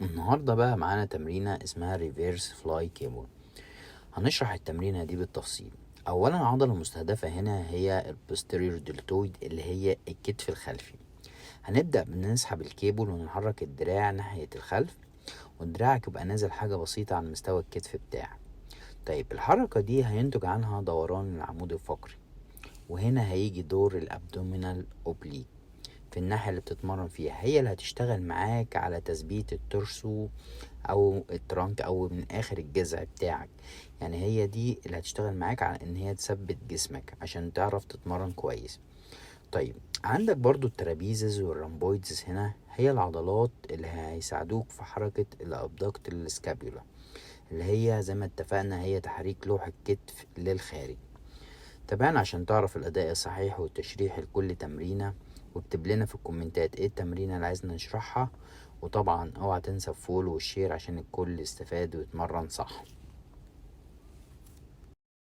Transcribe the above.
النهاردة بقى معانا تمرينة اسمها ريفيرس فلاي كيبل. هنشرح التمرينة دي بالتفصيل. اولا العضلة المستهدفة هنا هي البوستيريور دلتويد اللي هي الكتف الخلفي. هنبدأ بنسحب الكيبل ونحرك الدراع ناحية الخلف، ودراعك يبقى نازل حاجة بسيطة عن مستوى الكتف بتاعك. طيب الحركة دي هينتج عنها دوران العمود الفقري، وهنا هيجي دور الابدومينال اوبليك في الناحية اللي بتتمرن فيها، هي اللي هتشتغل معاك على تثبيت التورسو او الترانك او من اخر الجذع بتاعك. يعني هي دي اللي هتشتغل معاك على ان هي تثبت جسمك عشان تعرف تتمرن كويس. طيب عندك برضو الترابيزز والرامبويدز، هنا هي العضلات اللي هيساعدوك في حركة الابدكت السكابيولا، اللي هي زي ما اتفقنا هي تحريك لوح الكتف للخارج. تابعنا عشان تعرف الأداء الصحيح والتشريح لكل تمرينة، واكتب لنا في الكومنتات ايه التمرينة اللي عايزنا نشرحها. وطبعا اوعى تنسى الفولو والشير عشان الكل يستفاد ويتمرن صح.